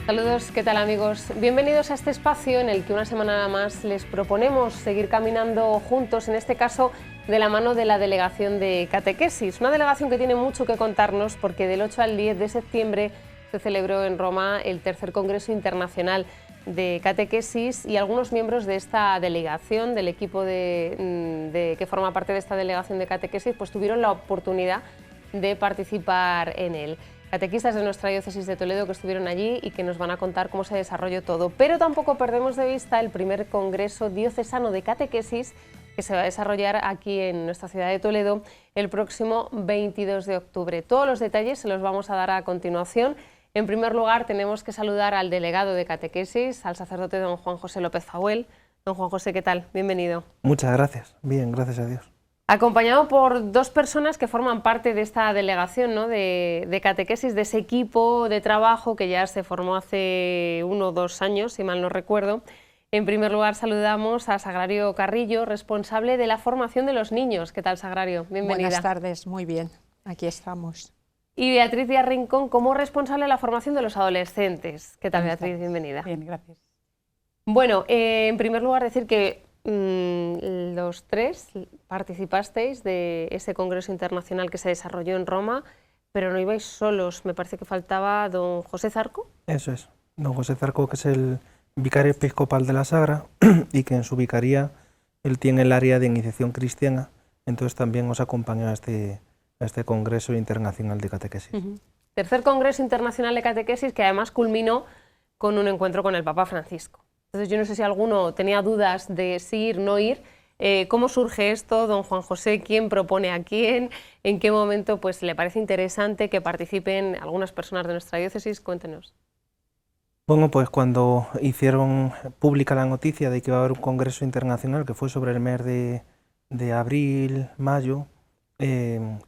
Saludos, ¿qué tal amigos? Bienvenidos a este espacio en el que una semana más les proponemos seguir caminando juntos, en este caso de la mano de la Delegación de Catequesis, una delegación que tiene mucho que contarnos porque del 8 al 10 de septiembre se celebró en Roma el tercer Congreso Internacional de Catequesis y algunos miembros de esta delegación, del equipo que forma parte de esta Delegación de Catequesis, pues tuvieron la oportunidad de participar en él. Catequistas de nuestra diócesis de Toledo que estuvieron allí y que nos van a contar cómo se desarrolló todo. Pero tampoco perdemos de vista el primer Congreso Diocesano de Catequesis que se va a desarrollar aquí en nuestra ciudad de Toledo el próximo 22 de octubre. Todos los detalles se los vamos a dar a continuación. En primer lugar, tenemos que saludar al delegado de Catequesis, al sacerdote don Juan José López Fahuel. Don Juan José, ¿qué tal? Bienvenido. Muchas gracias. Bien, gracias a Dios. Acompañado por dos personas que forman parte de esta delegación, ¿no? de Catequesis, de ese equipo de trabajo que ya se formó hace 1 o 2 años, si mal no recuerdo. En primer lugar, saludamos a Sagrario Carrillo, responsable de la formación de los niños. ¿Qué tal, Sagrario? Bienvenida. Buenas tardes, muy bien, aquí estamos. Y Beatriz Díaz Rincón, como responsable de la formación de los adolescentes. ¿Qué tal, Beatriz? Bienvenida. Bien, gracias. Bueno, en primer lugar, decir que los tres participasteis de ese Congreso Internacional que se desarrolló en Roma, pero no ibais solos, me parece que faltaba don José Zarco. Eso es, don José Zarco, que es el vicario episcopal de la Sagra y que en su vicaría él tiene el área de iniciación cristiana, entonces también nos acompañó a este Congreso Internacional de Catequesis. Tercer Congreso Internacional de Catequesis que además culminó con un encuentro con el Papa Francisco. Entonces yo no sé si alguno tenía dudas de si ir o no ir. ¿Cómo surge esto, don Juan José? ¿Quién propone a quién? ¿En qué momento pues, le parece interesante que participen algunas personas de nuestra diócesis? Cuéntenos. Bueno, pues cuando hicieron pública la noticia de que iba a haber un congreso internacional, que fue sobre el mes de abril, mayo,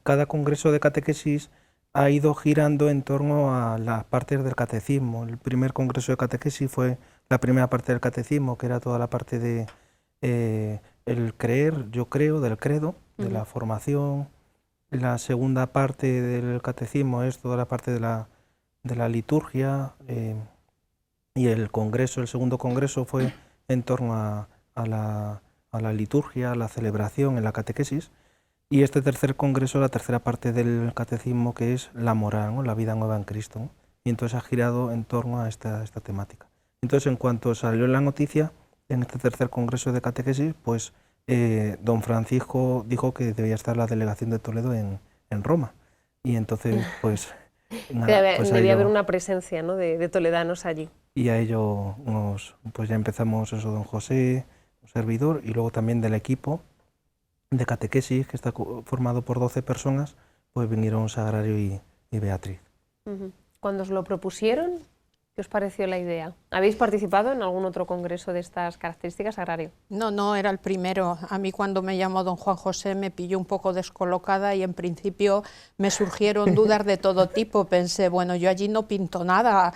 cada congreso de catequesis ha ido girando en torno a las partes del catecismo. El primer congreso de catequesis fue la primera parte del catecismo, que era toda la parte de el creer, yo creo, del credo, de la formación. La segunda parte del catecismo es toda la parte de la liturgia, y el segundo congreso fue en torno a la liturgia, a la celebración, en la catequesis. Y este tercer congreso, la tercera parte del catecismo, que es la moral, ¿no? La vida nueva en Cristo, ¿no? Y entonces ha girado en torno a esta temática. Entonces, en cuanto salió la noticia, en este tercer congreso de catequesis, pues don Francisco dijo que debía estar la delegación de Toledo en Roma. Y entonces, pues... debía haber una presencia, ¿no? de toledanos allí. Y a ello pues ya empezamos eso, don José, un servidor, y luego también del equipo de catequesis, que está formado por 12 personas, pues vinieron Sagrario y Beatriz. Cuando os lo propusieron, ¿qué os pareció la idea? ¿Habéis participado en algún otro congreso de estas características, Sagrario? No, era el primero. A mí cuando me llamó don Juan José me pilló un poco descolocada y en principio me surgieron dudas de todo tipo. Pensé, bueno, yo allí no pinto nada.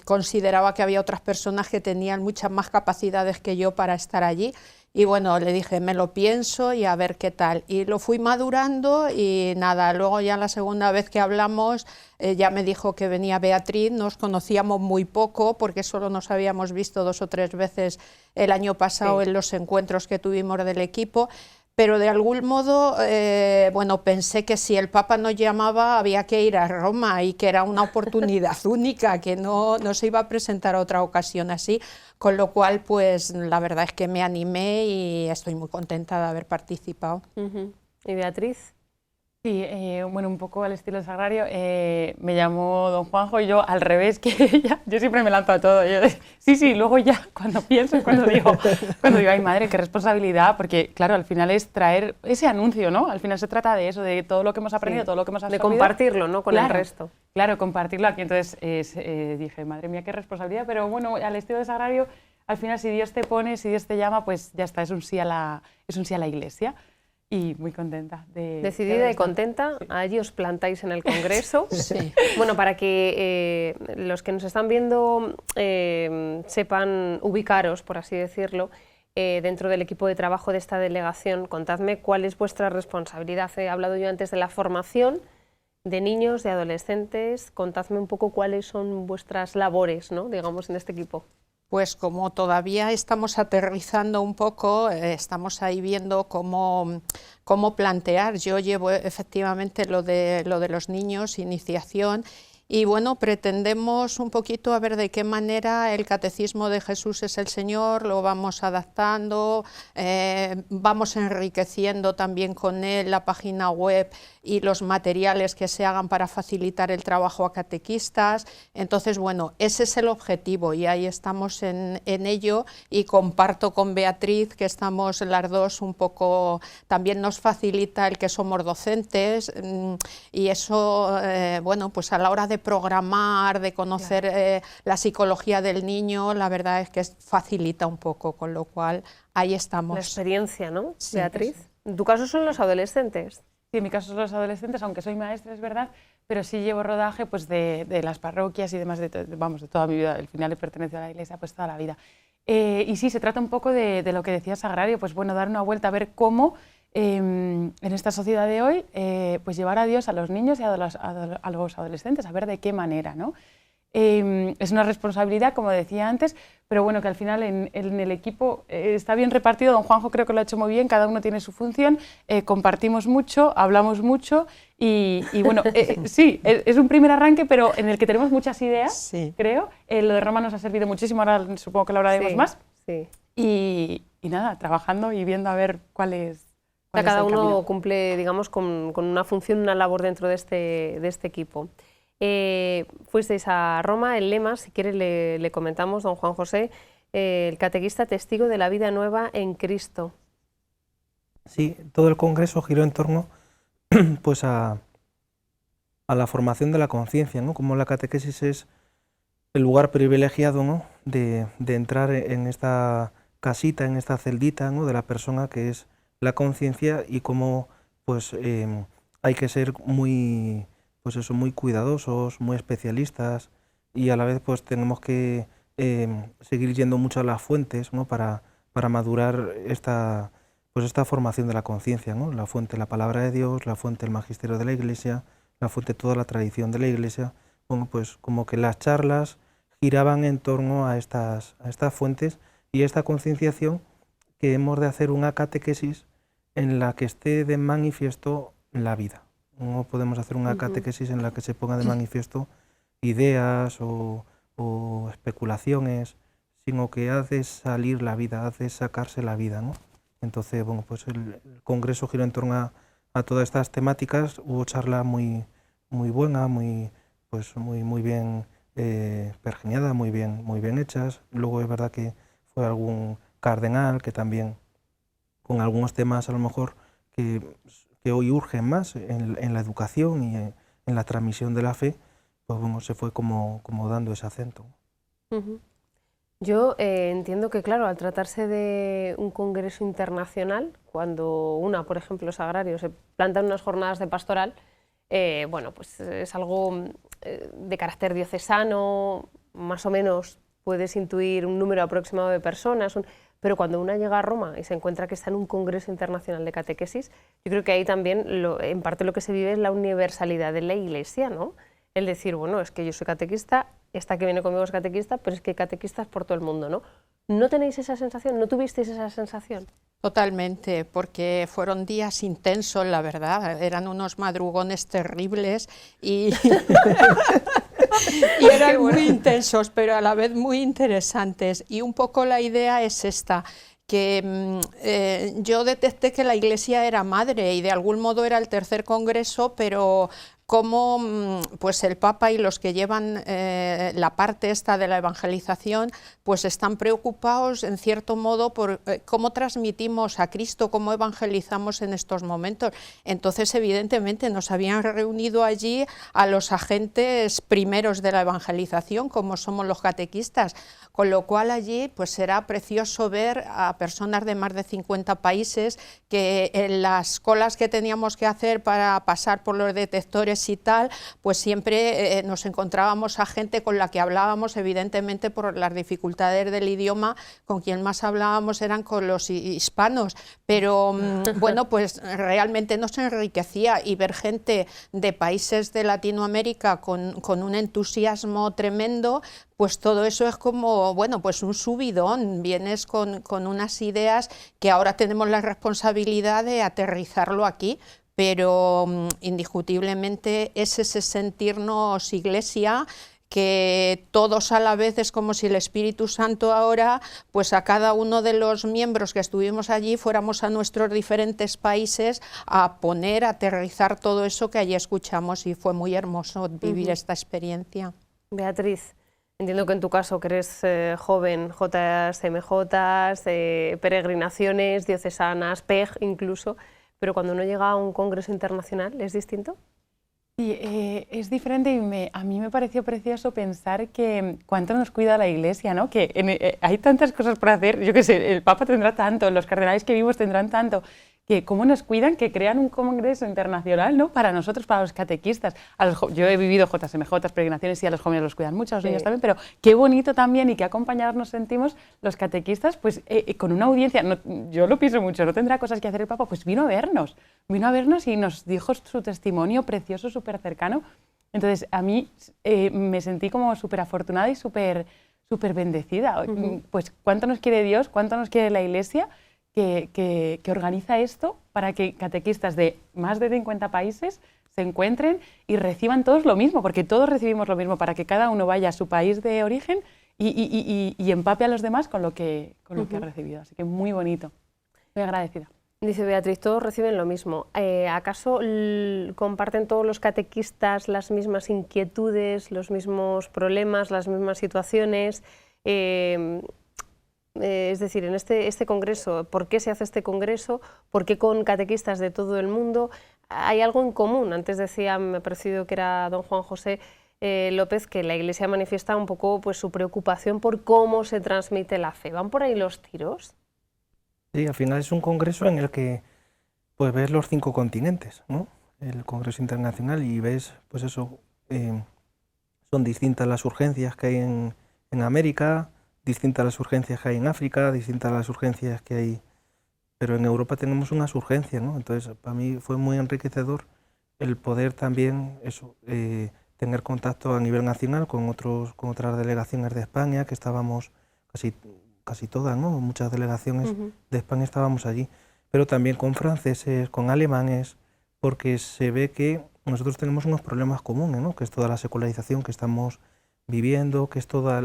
Consideraba que había otras personas que tenían muchas más capacidades que yo para estar allí. Y bueno, le dije, me lo pienso y a ver qué tal. Y lo fui madurando y nada, luego ya la segunda vez que hablamos ya me dijo que venía Beatriz, nos conocíamos muy poco porque solo nos habíamos visto 2 o 3 veces el año pasado en los encuentros que tuvimos del equipo. Pero de algún modo, bueno, pensé que si el Papa nos llamaba había que ir a Roma y que era una oportunidad única, que no se iba a presentar otra ocasión así, con lo cual, pues la verdad es que me animé y estoy muy contenta de haber participado. ¿Y Beatriz? Sí, bueno, un poco al estilo de Sagrario, me llamó don Juanjo y yo al revés que ella, yo siempre me lanzo a todo, yo, sí, luego ya, cuando pienso, cuando digo, ay madre, qué responsabilidad, porque claro, al final es traer ese anuncio, ¿no? Al final se trata de eso, de todo lo que hemos aprendido, todo lo que hemos absorbido. De compartirlo, ¿no? Con el resto. Claro, compartirlo aquí, entonces dije, madre mía, qué responsabilidad, pero bueno, al estilo de Sagrario, al final si Dios te pone, si Dios te llama, pues ya está, es un sí a la Iglesia. Y muy contenta. Decidida y contenta, sí. Allí os plantáis en el Congreso. Sí. Bueno, para que los que nos están viendo sepan ubicaros, por así decirlo, dentro del equipo de trabajo de esta delegación, contadme cuál es vuestra responsabilidad. He hablado yo antes de la formación, de niños, de adolescentes. Contadme un poco cuáles son vuestras labores, ¿no?, digamos, en este equipo. Pues como todavía estamos aterrizando un poco, estamos ahí viendo cómo plantear. Yo llevo efectivamente lo de los niños, iniciación, y bueno, pretendemos un poquito a ver de qué manera el Catecismo de Jesús es el Señor, lo vamos adaptando, vamos enriqueciendo también con él la página web y los materiales que se hagan para facilitar el trabajo a catequistas. Entonces, bueno, ese es el objetivo y ahí estamos en ello, y comparto con Beatriz que estamos las dos un poco, también nos facilita el que somos docentes, y eso, bueno, pues a la hora de programar, de conocer la psicología del niño, la verdad es que facilita un poco, con lo cual ahí estamos. La experiencia, ¿no, Sí, Beatriz? En tu caso son los adolescentes. Sí, en mi caso son los adolescentes, aunque soy maestra, es verdad, pero sí llevo rodaje pues, de las parroquias y demás, de toda mi vida. Al final he pertenecido a la Iglesia pues toda la vida. Y sí, se trata un poco de lo que decía Sagrario, pues bueno, dar una vuelta a ver cómo en esta sociedad de hoy pues llevar a Dios a los niños y a los adolescentes, a ver de qué manera, ¿no? Es una responsabilidad, como decía antes, pero bueno, que al final en el equipo está bien repartido. Don Juanjo creo que lo ha hecho muy bien, cada uno tiene su función, compartimos mucho, hablamos mucho y bueno, sí, es un primer arranque, pero en el que tenemos muchas ideas, sí, creo. Lo de Roma nos ha servido muchísimo, ahora supongo que lo hablaremos más. Sí. Y nada, trabajando y viendo a ver cuál es. Cada uno cumple, digamos, con una función, una labor dentro de este equipo. Fuisteis a Roma, el lema, si quiere le comentamos, don Juan José, el catequista testigo de la vida nueva en Cristo. Sí, todo el congreso giró en torno pues a la formación de la conciencia, ¿no? Como la catequesis es el lugar privilegiado, ¿no?, de entrar en esta casita, en esta celdita, ¿no?, de la persona que es la conciencia, y cómo pues hay que ser muy cuidadosos, muy especialistas, y a la vez pues tenemos que seguir yendo mucho a las fuentes, ¿no?, para madurar esta formación de la conciencia, ¿no? La fuente, la palabra de Dios, la fuente, el magisterio de la Iglesia, la fuente, toda la tradición de la Iglesia. Bueno, pues como que las charlas giraban en torno a estas fuentes y esta concienciación, que hemos de hacer una catequesis en la que esté de manifiesto la vida. No podemos hacer una catequesis en la que se ponga de manifiesto ideas o especulaciones, sino que hace salir la vida, hace sacarse la vida, ¿no? Entonces, bueno, pues el congreso giró en torno a todas estas temáticas. Hubo charla muy buena, muy bien pergeñada, muy bien hechas. Luego es verdad que fue algún cardenal que también, con algunos temas a lo mejor que hoy urgen más en la educación y en la transmisión de la fe, pues bueno, se fue como dando ese acento. Yo entiendo que, claro, al tratarse de un congreso internacional, cuando por ejemplo, Sagrario, se plantan unas jornadas de pastoral, bueno, pues es algo de carácter diocesano, más o menos puedes intuir un número aproximado de personas, pero cuando una llega a Roma y se encuentra que está en un congreso internacional de catequesis, yo creo que ahí también, en parte lo que se vive es la universalidad de la Iglesia, ¿no? El decir, bueno, es que yo soy catequista, esta que viene conmigo es catequista, pero es que hay catequistas por todo el mundo, ¿no? ¿No tenéis esa sensación? ¿No tuvisteis esa sensación? Totalmente, porque fueron días intensos, la verdad, eran unos madrugones terribles y eran muy intensos, pero a la vez muy interesantes. Y un poco la idea es esta, que yo detecté que la Iglesia era madre y de algún modo era el tercer congreso, pero cómo pues el Papa y los que llevan la parte esta de la evangelización pues están preocupados en cierto modo por cómo transmitimos a Cristo, cómo evangelizamos en estos momentos. Entonces evidentemente nos habían reunido allí a los agentes primeros de la evangelización, como somos los catequistas, con lo cual allí pues será precioso ver a personas de más de 50 países que en las colas que teníamos que hacer para pasar por los detectores inglés y tal, pues siempre nos encontrábamos a gente con la que hablábamos, evidentemente por las dificultades del idioma, con quien más hablábamos eran con los hispanos, pero bueno, pues realmente nos enriquecía, y ver gente de países de Latinoamérica con un entusiasmo tremendo, pues todo eso es como, bueno, pues un subidón, vienes con unas ideas que ahora tenemos la responsabilidad de aterrizarlo aquí, pero indiscutiblemente es ese sentirnos iglesia, que todos a la vez es como si el Espíritu Santo ahora, pues a cada uno de los miembros que estuvimos allí fuéramos a nuestros diferentes países a poner, a aterrizar todo eso que allí escuchamos, y fue muy hermoso vivir esta experiencia. Beatriz, entiendo que en tu caso, que eres joven, JMJ, peregrinaciones diocesanas, PEG incluso, pero cuando uno llega a un congreso internacional, ¿es distinto? Sí, es diferente, y a mí me pareció precioso pensar que cuánto nos cuida la Iglesia, ¿no? Que hay tantas cosas por hacer, yo qué sé, el Papa tendrá tanto, los cardenales que vimos tendrán tanto, que cómo nos cuidan, que crean un congreso internacional, ¿no? Para nosotros, para los catequistas. Yo he vivido JMJ, peregrinaciones, y a los jóvenes los cuidan mucho, a los niños también, pero qué bonito también y qué acompañados nos sentimos los catequistas, pues con una audiencia. No, yo lo pienso mucho, no tendrá cosas que hacer el Papa, pues vino a vernos y nos dijo su testimonio precioso, súper cercano. Entonces, a mí me sentí como súper afortunada y súper bendecida. Pues cuánto nos quiere Dios, cuánto nos quiere la Iglesia, que organiza esto para que catequistas de más de 50 países se encuentren y reciban todos lo mismo, porque todos recibimos lo mismo, para que cada uno vaya a su país de origen y empape a los demás con lo que ha recibido. Así que muy bonito, muy agradecida. Dice Beatriz, todos reciben lo mismo. ¿Acaso comparten todos los catequistas las mismas inquietudes, los mismos problemas, las mismas situaciones? Es decir, en este congreso, ¿por qué se hace este congreso? ¿Por qué con catequistas de todo el mundo? ¿Hay algo en común? Antes decía, me ha parecido que era don Juan José López, que la Iglesia manifiesta un poco pues, su preocupación por cómo se transmite la fe. ¿Van por ahí los tiros? Sí, al final es un congreso en el que pues ves los 5 continentes, ¿no? El congreso internacional, y ves, pues eso, son distintas las urgencias que hay en América, distintas las urgencias que hay en África, distintas las urgencias que hay, pero en Europa tenemos unas urgencias, ¿no? Entonces, para mí fue muy enriquecedor el poder también eso, tener contacto a nivel nacional con otras delegaciones de España, que estábamos casi todas, ¿no? Muchas delegaciones de España estábamos allí, pero también con franceses, con alemanes, porque se ve que nosotros tenemos unos problemas comunes, ¿no? Que es toda la secularización que estamos viviendo, que es toda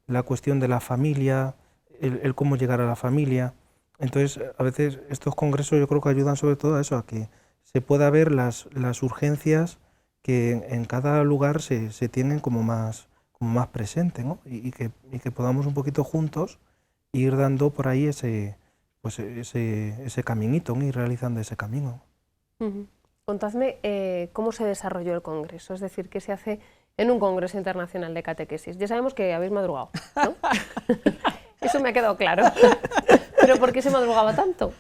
la cuestión de la familia, el cómo llegar a la familia. Entonces, a veces estos congresos yo creo que ayudan sobre todo a eso, a que se pueda ver las urgencias que en cada lugar se tienen como más presentes, ¿no? Y que podamos un poquito juntos ir dando por ahí ese caminito, ¿no? Ir realizando ese camino. Contadme cómo se desarrolló el congreso, es decir, qué se hace en un congreso internacional de catequesis. Ya sabemos que habéis madrugado, ¿no? Eso me ha quedado claro. ¿Pero por qué se madrugaba tanto?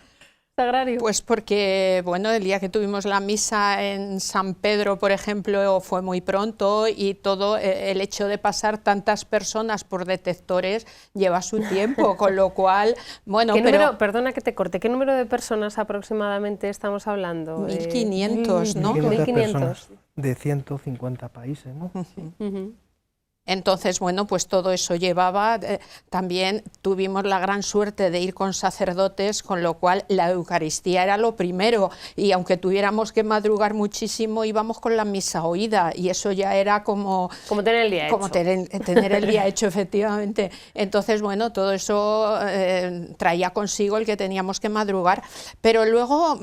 Sagrario. Pues porque, bueno, el día que tuvimos la misa en San Pedro, por ejemplo, fue muy pronto, y todo el hecho de pasar tantas personas por detectores lleva su tiempo, con lo cual, bueno, perdona que te corte, ¿qué número de personas aproximadamente estamos hablando? 1500, ¿no? 1500. De 150 países, ¿no? Sí. Entonces, bueno, pues todo eso llevaba, también tuvimos la gran suerte de ir con sacerdotes, con lo cual la Eucaristía era lo primero, y aunque tuviéramos que madrugar muchísimo, íbamos con la misa oída, y eso ya era como tener el día hecho. Tener el día hecho, efectivamente. Entonces, bueno, todo eso traía consigo el que teníamos que madrugar, pero luego,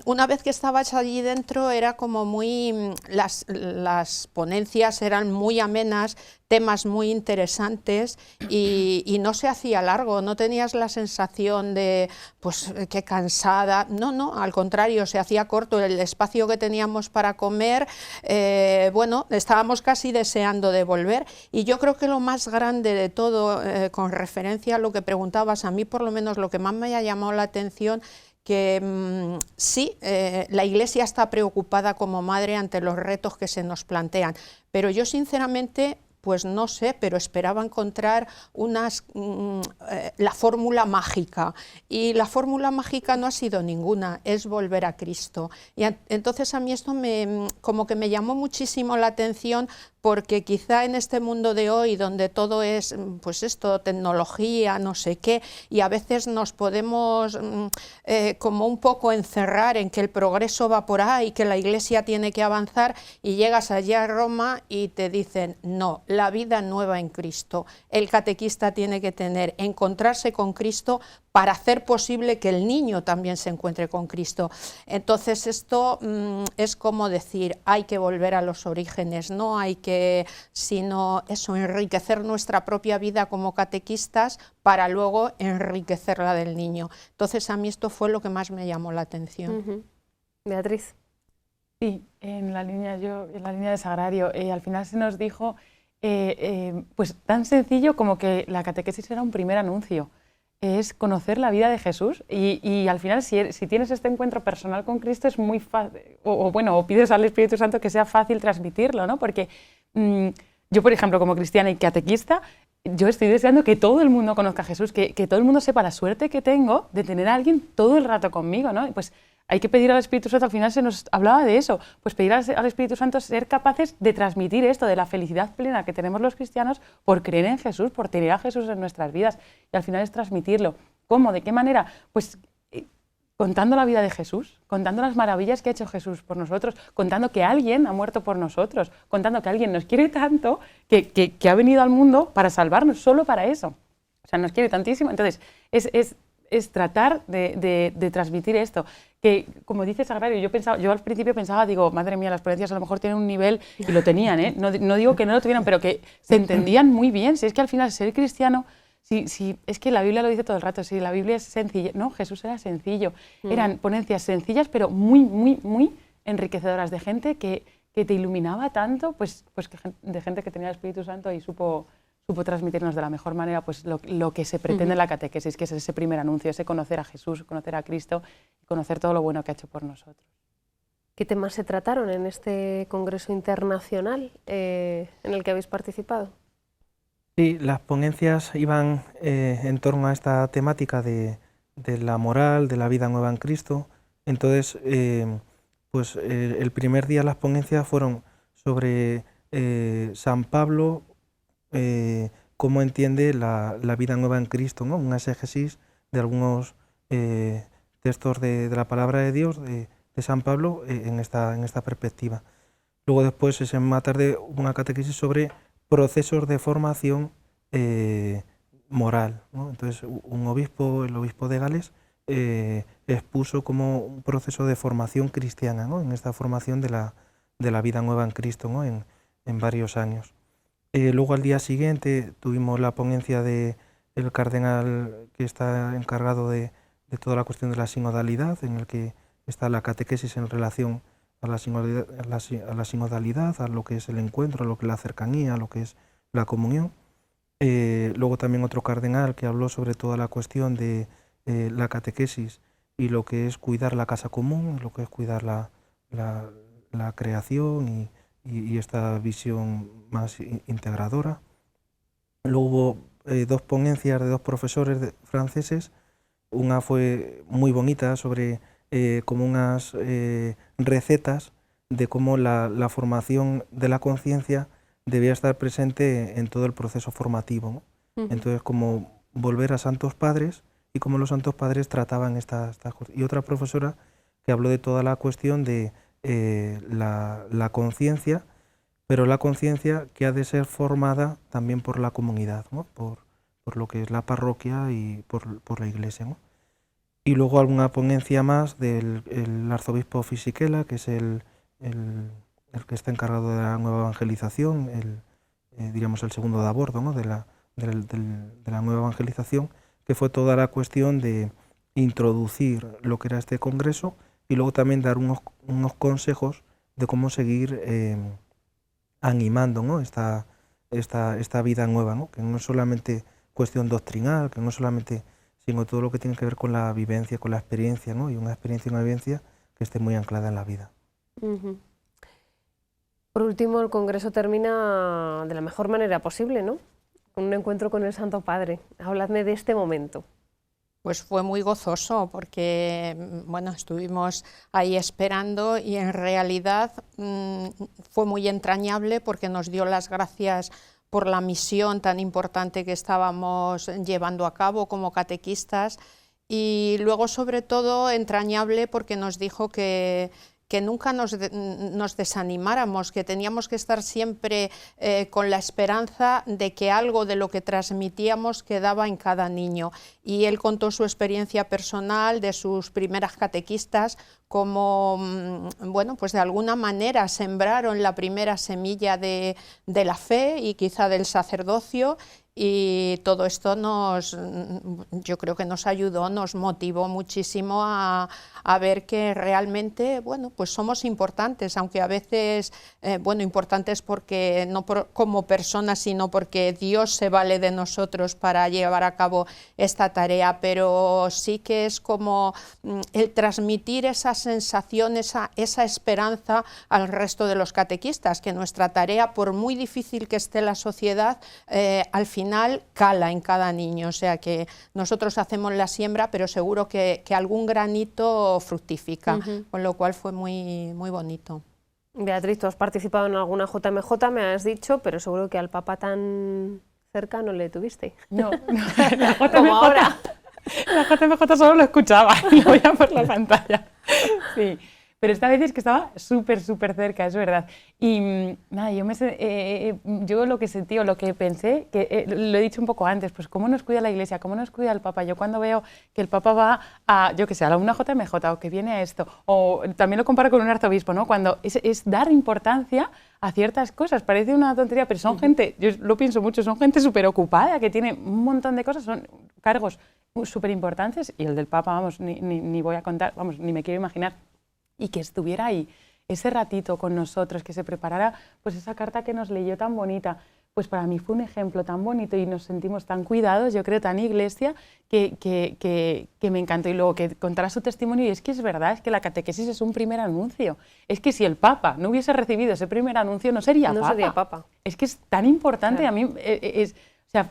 una vez que estabas allí dentro, era como muy, las ponencias eran muy amenas, temas muy interesantes, y no se hacía largo, no tenías la sensación de, pues, qué cansada, no, al contrario, se hacía corto el espacio que teníamos para comer, bueno, estábamos casi deseando de volver, y yo creo que lo más grande de todo, con referencia a lo que preguntabas, a mí por lo menos lo que más me ha llamado la atención, que sí, la Iglesia está preocupada como madre ante los retos que se nos plantean, pero yo sinceramente pues no sé, pero esperaba encontrar la fórmula mágica, y la fórmula mágica no ha sido ninguna, es volver a Cristo. Y entonces a mí esto como que me llamó muchísimo la atención, porque quizá en este mundo de hoy, donde todo es, pues esto, tecnología, no sé qué, y a veces nos podemos como un poco encerrar en que el progreso va por ahí, que la Iglesia tiene que avanzar, y llegas allá a Roma y te dicen, no, la vida nueva en Cristo. El catequista tiene que encontrarse con Cristo para hacer posible que el niño también se encuentre con Cristo. Entonces esto es como decir, hay que volver a los orígenes, no hay que, sino eso, enriquecer nuestra propia vida como catequistas para luego enriquecer la del niño. Entonces a mí esto fue lo que más me llamó la atención. Beatriz. Sí, en la línea de Sagrario, al final se nos dijo, pues tan sencillo como que la catequesis era un primer anuncio. Es conocer la vida de Jesús, y al final si tienes este encuentro personal con Cristo es muy fácil, o pides al Espíritu Santo que sea fácil transmitirlo, ¿no? Porque yo, por ejemplo, como cristiana y catequista, yo estoy deseando que todo el mundo conozca a Jesús, que todo el mundo sepa la suerte que tengo de tener a alguien todo el rato conmigo, ¿no? Y pues hay que pedir al Espíritu Santo, al final se nos hablaba de eso, pues pedir al Espíritu Santo ser capaces de transmitir esto, de la felicidad plena que tenemos los cristianos por creer en Jesús, por tener a Jesús en nuestras vidas, y al final es transmitirlo. ¿Cómo? ¿De qué manera? Pues contando la vida de Jesús, contando las maravillas que ha hecho Jesús por nosotros, contando que alguien ha muerto por nosotros, contando que alguien nos quiere tanto que ha venido al mundo para salvarnos, solo para eso. O sea, nos quiere tantísimo. Entonces, es tratar de transmitir esto. Que, como dice Sagrario, yo al principio pensaba, digo, madre mía, las ponencias a lo mejor tienen un nivel, y lo tenían, ¿eh? No digo que no lo tuvieran, pero que se entendían muy bien. Si es que al final ser cristiano, es que la Biblia lo dice todo el rato, si la Biblia es sencilla, no, Jesús era sencillo. Eran ponencias sencillas, pero muy, muy, muy enriquecedoras, de gente que te iluminaba tanto, pues de gente que tenía el Espíritu Santo y supo transmitirnos de la mejor manera pues lo que se pretende en la catequesis, que es ese primer anuncio, ese conocer a Jesús, conocer a Cristo y conocer todo lo bueno que ha hecho por nosotros. ¿Qué temas se trataron en este congreso internacional en el que habéis participado? Sí, las ponencias iban en torno a esta temática de la moral, de la vida nueva en Cristo. Entonces, pues el primer día las ponencias fueron sobre San Pablo, cómo entiende la vida nueva en Cristo, ¿no? Una exégesis de algunos textos de la palabra de Dios de San Pablo en esta perspectiva. Luego después, esa misma tarde, una catequesis sobre procesos de formación moral, ¿no? Entonces, el obispo de Gales, expuso como un proceso de formación cristiana, ¿no? En esta formación de la vida nueva en Cristo, ¿no? En varios años. Luego al día siguiente tuvimos la ponencia del cardenal que está encargado de toda la cuestión de la sinodalidad, en el que está la catequesis en relación a la sinodalidad, a lo que es el encuentro, a lo que es la cercanía, a lo que es la comunión. Luego también otro cardenal que habló sobre toda la cuestión de la catequesis y lo que es cuidar la casa común, lo que es cuidar la creación y esta visión más integradora. Luego hubo dos ponencias de dos profesores franceses. Una fue muy bonita sobre como unas recetas de cómo la formación de la conciencia debía estar presente en todo el proceso formativo, ¿no? Entonces, como volver a santos padres y cómo los santos padres trataban estas cosas. Y otra profesora que habló de toda la cuestión de la conciencia, pero la conciencia que ha de ser formada también por la comunidad, ¿no? Por lo que es la parroquia y por la iglesia, ¿no? Y luego alguna ponencia más del arzobispo Fisichella, que es el que está encargado de la nueva evangelización, diríamos el segundo de a bordo, ¿no? de la nueva evangelización, que fue toda la cuestión de introducir lo que era este congreso y luego también dar unos consejos de cómo seguir animando, ¿no? esta vida nueva, ¿no? Que no es solamente cuestión doctrinal, que no es solamente sino todo lo que tiene que ver con la vivencia, con la experiencia, ¿no? Y una experiencia y una vivencia que esté muy anclada en la vida. Por último, el Congreso termina de la mejor manera posible, ¿no? Con un encuentro con el Santo Padre. Habladme de este momento. Pues fue muy gozoso porque, bueno, estuvimos ahí esperando y en realidad fue muy entrañable porque nos dio las gracias por la misión tan importante que estábamos llevando a cabo como catequistas, y luego sobre todo entrañable porque nos dijo que nunca nos desanimáramos, que teníamos que estar siempre con la esperanza de que algo de lo que transmitíamos quedaba en cada niño. Y él contó su experiencia personal de sus primeras catequistas, como, bueno, pues de alguna manera sembraron la primera semilla de la fe y quizá del sacerdocio, y todo esto yo creo que nos ayudó, nos motivó muchísimo a ver que realmente, bueno, pues somos importantes, aunque a veces, bueno, importantes porque no como personas, sino porque Dios se vale de nosotros para llevar a cabo esta tarea, pero sí que es como el transmitir esa sensación, esa esperanza al resto de los catequistas, que nuestra tarea, por muy difícil que esté la sociedad, al final cala en cada niño, o sea que nosotros hacemos la siembra, pero seguro que algún granito fructifica, con lo cual fue muy, muy bonito. Beatriz, tú has participado en alguna JMJ, me has dicho, pero seguro que al Papa tan cerca no le tuviste. No, la JMJ, como ahora. La JMJ solo lo escuchaba y lo veía por la pantalla. Sí. Pero esta vez es que estaba súper cerca, es verdad. Y nada, yo lo que sentí o lo que pensé, que lo he dicho un poco antes, pues cómo nos cuida la Iglesia, cómo nos cuida el Papa. Yo cuando veo que el Papa va a, yo qué sé, a una JMJ o que viene a esto, o también lo comparo con un arzobispo, ¿no? Cuando es dar importancia a ciertas cosas. Parece una tontería, pero son gente, yo lo pienso mucho, son gente súper ocupada, que tiene un montón de cosas, son cargos súper importantes, y el del Papa, vamos, ni voy a contar, vamos, ni me quiero imaginar. Y que estuviera ahí ese ratito con nosotros, que se preparara pues esa carta que nos leyó tan bonita, pues para mí fue un ejemplo tan bonito y nos sentimos tan cuidados, yo creo, tan iglesia, que me encantó. Y luego que contara su testimonio, y es que es verdad, es que la catequesis es un primer anuncio. Es que si el Papa no hubiese recibido ese primer anuncio, no sería Papa. No sería Papa. Es que es tan importante, claro. A mí o sea,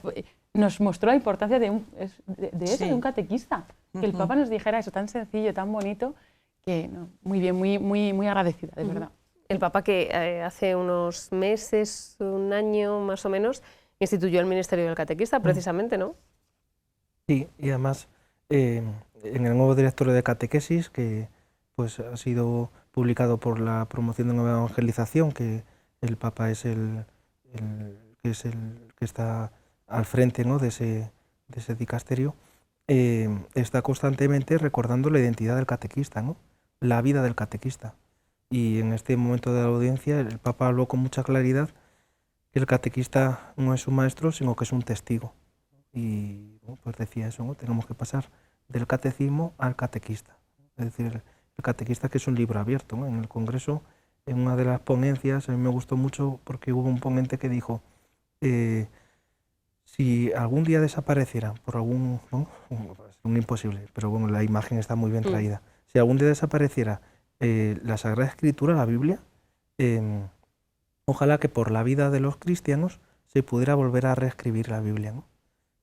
nos mostró la importancia de eso, Sí. de un catequista. Que el Papa nos dijera eso tan sencillo, tan bonito, que no, muy bien, muy agradecida, de verdad. El Papa que hace unos meses, un año más o menos, instituyó el Ministerio del Catequista, precisamente, ¿no? Sí, y además en el nuevo directorio de catequesis, que pues ha sido publicado por la Promoción de Nueva Evangelización, que el Papa es el que está al frente, ¿no?, de ese dicasterio, está constantemente recordando la identidad del catequista, ¿no?, la vida del catequista. Y en este momento de la audiencia el Papa habló con mucha claridad que el catequista no es un maestro, sino que es un testigo. Y bueno, pues decía eso, ¿no? Tenemos que pasar del catecismo al catequista. Es decir, el catequista, que es un libro abierto, ¿no? En el Congreso, en una de las ponencias, a mí me gustó mucho porque hubo un ponente que dijo, si algún día desapareciera por algún, ¿no?, un imposible, pero bueno, la imagen está muy bien traída. Si algún día desapareciera la Sagrada Escritura, la Biblia, ojalá que por la vida de los cristianos se pudiera volver a reescribir la Biblia, ¿no?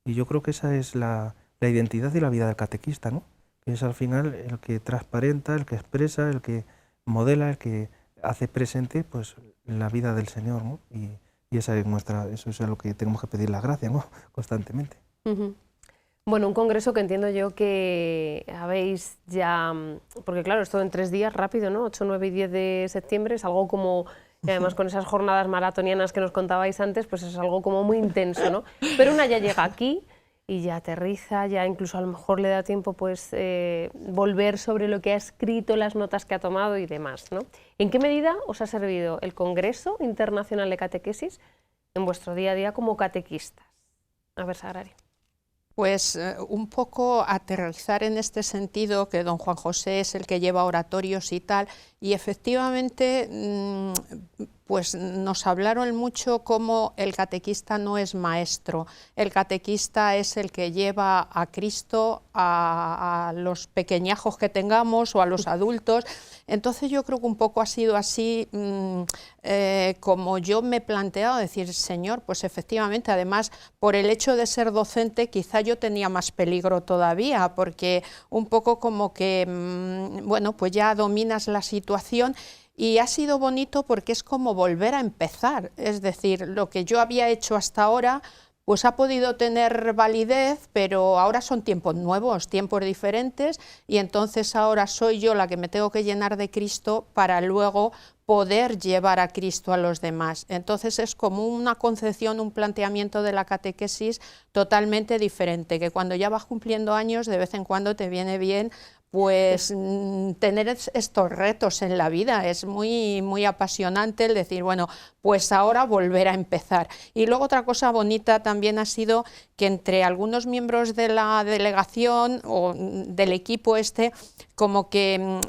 Y yo creo que esa es la identidad y la vida del catequista, ¿no? Que es al final el que transparenta, el que expresa, el que modela, el que hace presente pues la vida del Señor, ¿no? Y esa es eso es a lo que tenemos que pedir la gracia, ¿no?, constantemente. Bueno, un congreso que entiendo yo que habéis ya, porque claro, esto en 3 días, rápido, ¿no? 8, 9 y 10 de septiembre, es algo como, y además con esas jornadas maratonianas que nos contabais antes, pues es algo como muy intenso, ¿no? Pero una ya llega aquí y ya aterriza, ya incluso a lo mejor le da tiempo pues volver sobre lo que ha escrito, las notas que ha tomado y demás, ¿no? ¿En qué medida os ha servido el Congreso Internacional de Catequesis en vuestro día a día como catequistas? A ver, Sagrario. Pues un poco aterrizar en este sentido, que don Juan José es el que lleva oratorios y tal, y efectivamente pues nos hablaron mucho como el catequista no es maestro, el catequista es el que lleva a Cristo a los pequeñajos que tengamos o a los adultos. Entonces yo creo que un poco ha sido así como yo me he planteado, decir, Señor, pues efectivamente, además por el hecho de ser docente quizá yo tenía más peligro todavía, porque un poco como que, bueno, pues ya dominas la situación. Y ha sido bonito porque es como volver a empezar, es decir, lo que yo había hecho hasta ahora pues ha podido tener validez, pero ahora son tiempos nuevos, tiempos diferentes, y entonces ahora soy yo la que me tengo que llenar de Cristo para luego poder llevar a Cristo a los demás. Entonces es como una concepción, un planteamiento de la catequesis totalmente diferente, que cuando ya vas cumpliendo años de vez en cuando te viene bien pues tener estos retos en la vida. Es muy, muy apasionante el decir, bueno, pues ahora volver a empezar. Y luego otra cosa bonita también ha sido que entre algunos miembros de la delegación o del equipo como que,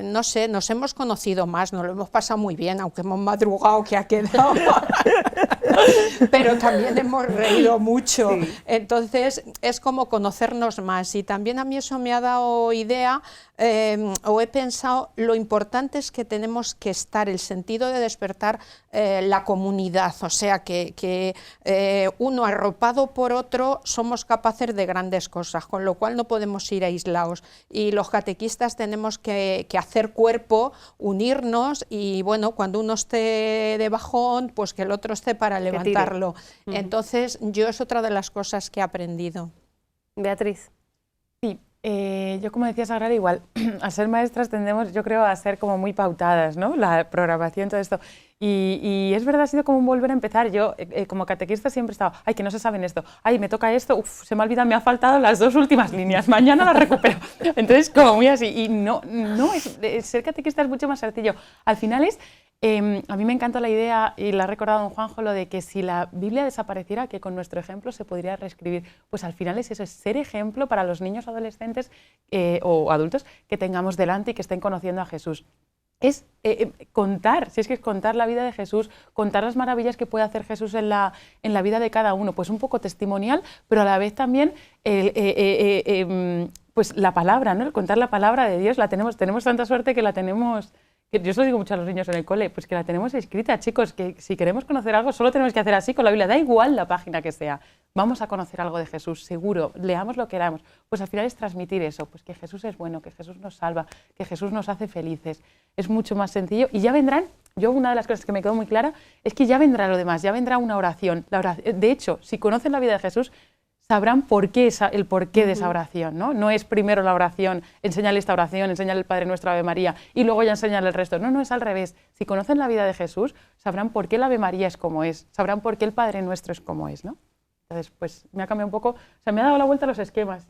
no sé, nos hemos conocido más, nos lo hemos pasado muy bien, aunque hemos madrugado que ha quedado, pero también hemos reído mucho. Sí. Entonces es como conocernos más, y también a mí eso me ha dado idea, o he pensado lo importante es que tenemos que estar, el sentido de despertar la comunidad, o sea que uno arropado por otro somos capaces de grandes cosas, con lo cual no podemos ir aislados, y los catequistas tenemos que hacer cuerpo, unirnos, y bueno, cuando uno esté de bajón, pues que el otro esté para levantarlo. Entonces yo es otra de las cosas que he aprendido. Beatriz. Sí. Yo, como decía Sagrario, igual, a ser maestras tendemos, yo creo, a ser como muy pautadas, ¿no? La programación, todo esto. Y es verdad, ha sido como un volver a empezar. Yo, como catequista, siempre he estado, ay, que no se saben esto, ay, me toca esto, uf, se me olvida, me ha faltado las 2 últimas líneas, mañana las recupero. Entonces, como muy así. Y no ser catequista es mucho más sencillo. Al final es, a mí me encanta la idea, y la ha recordado don Juanjo, lo de que si la Biblia desapareciera, que con nuestro ejemplo se podría reescribir. Pues al final es eso, es ser ejemplo para los niños, adolescentes o adultos que tengamos delante y que estén conociendo a Jesús. Es contar, si es que es contar la vida de Jesús, contar las maravillas que puede hacer Jesús en la vida de cada uno, pues un poco testimonial, pero a la vez también pues la palabra, ¿no? El contar la palabra de Dios, tenemos tanta suerte que la tenemos, que yo se lo digo mucho a los niños en el cole, pues que la tenemos escrita, chicos, que si queremos conocer algo solo tenemos que hacer así con la Biblia, da igual la página que sea, vamos a conocer algo de Jesús, seguro, leamos lo que queramos, pues al final es transmitir eso, pues que Jesús es bueno, que Jesús nos salva, que Jesús nos hace felices, es mucho más sencillo, y ya vendrán, yo una de las cosas que me quedó muy clara es que ya vendrá lo demás, ya vendrá una oración, de hecho, si conocen la vida de Jesús, sabrán el porqué de esa oración, ¿no? No es primero la oración, enseñarle esta oración, enseñarle el Padre Nuestro, Ave María, y luego ya enseñarle el resto. No, es al revés. Si conocen la vida de Jesús, sabrán por qué la Ave María es como es, sabrán por qué el Padre Nuestro es como es, ¿no? Entonces, pues me ha cambiado un poco, o sea, me ha dado la vuelta a los esquemas.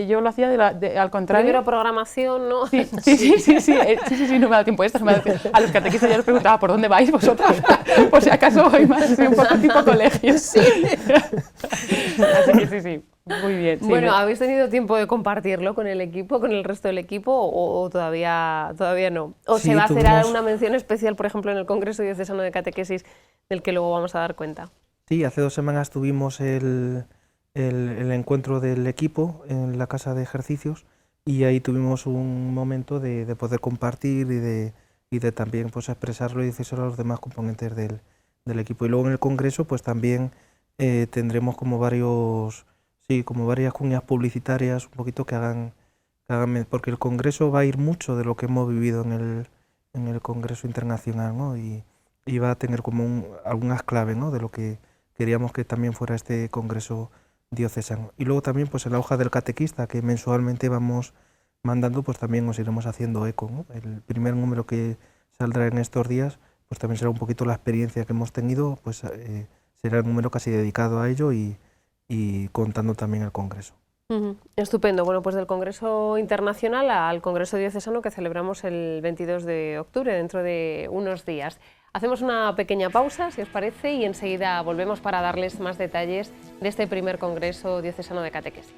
Yo lo hacía al contrario. Primero programación, ¿no? Sí, no me ha dado tiempo esto. A los catequistas ya les preguntaba, ¿por dónde vais vosotras? Por si acaso voy más, soy un poco tipo colegio. Sí. Así que sí, muy bien. Sí, bueno, ¿habéis tenido tiempo de compartirlo con el equipo, con el resto del equipo, o todavía no? ¿O sí, se va a hacer una mención especial, por ejemplo, en el Congreso Diocesano de Catequesis, del que luego vamos a dar cuenta? Sí, hace 2 semanas tuvimos el encuentro del equipo en la casa de ejercicios, y ahí tuvimos un momento de poder compartir y de también pues expresarlo y decírselo a los demás componentes del equipo. Y luego en el Congreso pues también tendremos como varias cuñas publicitarias un poquito que hagan, porque el Congreso va a ir mucho de lo que hemos vivido en el Congreso Internacional, ¿no? Y va a tener como algunas claves, ¿no? De lo que queríamos que también fuera este Congreso Diocesano. Y luego también pues en la hoja del catequista que mensualmente vamos mandando, pues también nos iremos haciendo eco, ¿no? El primer número que saldrá en estos días pues también será un poquito la experiencia que hemos tenido, pues será el número casi dedicado a ello y contando también el Congreso. Estupendo. Bueno, pues del Congreso Internacional al Congreso Diocesano que celebramos el 22 de octubre, dentro de unos días. Hacemos una pequeña pausa, si os parece, y enseguida volvemos para darles más detalles de este primer Congreso Diocesano de Catequesis.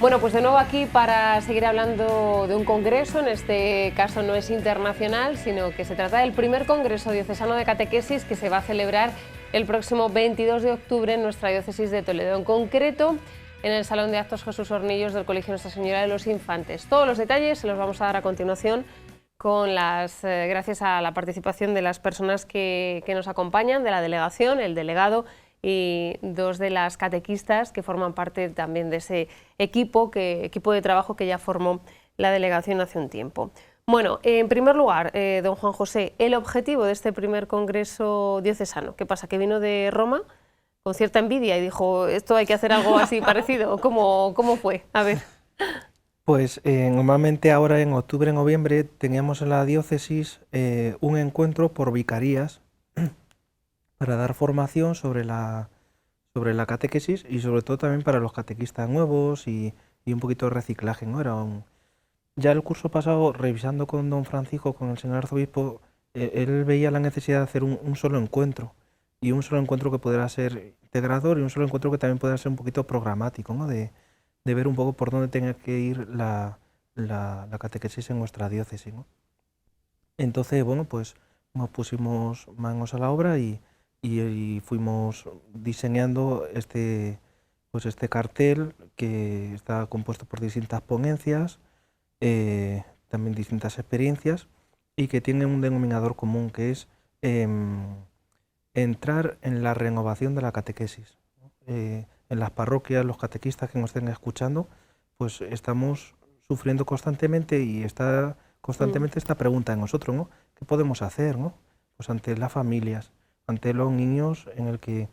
Bueno, pues de nuevo aquí para seguir hablando de un congreso, en este caso no es internacional, sino que se trata del primer Congreso Diocesano de Catequesis que se va a celebrar el próximo 22 de octubre en nuestra diócesis de Toledo, en concreto en el Salón de Actos Jesús Hornillos del Colegio Nuestra Señora de los Infantes. Todos los detalles se los vamos a dar a continuación gracias a la participación de las personas que nos acompañan, de la delegación, el delegado y dos de las catequistas que forman parte también de ese equipo de trabajo que ya formó la delegación hace un tiempo. Bueno, en primer lugar, don Juan José, el objetivo de este primer congreso diocesano, ¿qué pasa? ¿Que vino de Roma con cierta envidia y dijo, esto hay que hacer algo así parecido? ¿Cómo fue? A ver. Pues normalmente ahora en octubre, noviembre, teníamos en la diócesis un encuentro por vicarías para dar formación sobre la catequesis y sobre todo también para los catequistas nuevos y un poquito de reciclaje, ¿no? Ya el curso pasado, revisando con don Francisco, con el señor arzobispo, él veía la necesidad de hacer un solo encuentro, y un solo encuentro que pudiera ser integrador y un solo encuentro que también pudiera ser un poquito programático, ¿no? De ver un poco por dónde tenía que ir la catequesis en nuestra diócesis, ¿no? Entonces, bueno, pues nos pusimos manos a la obra y fuimos diseñando este cartel que está compuesto por distintas ponencias, también distintas experiencias, y que tiene un denominador común, que es entrar en la renovación de la catequesis, ¿no? En las parroquias, los catequistas que nos estén escuchando, pues estamos sufriendo constantemente y está constantemente esta pregunta en nosotros, ¿no? ¿Qué podemos hacer, ¿no? Pues ante las familias, ante los niños, en el que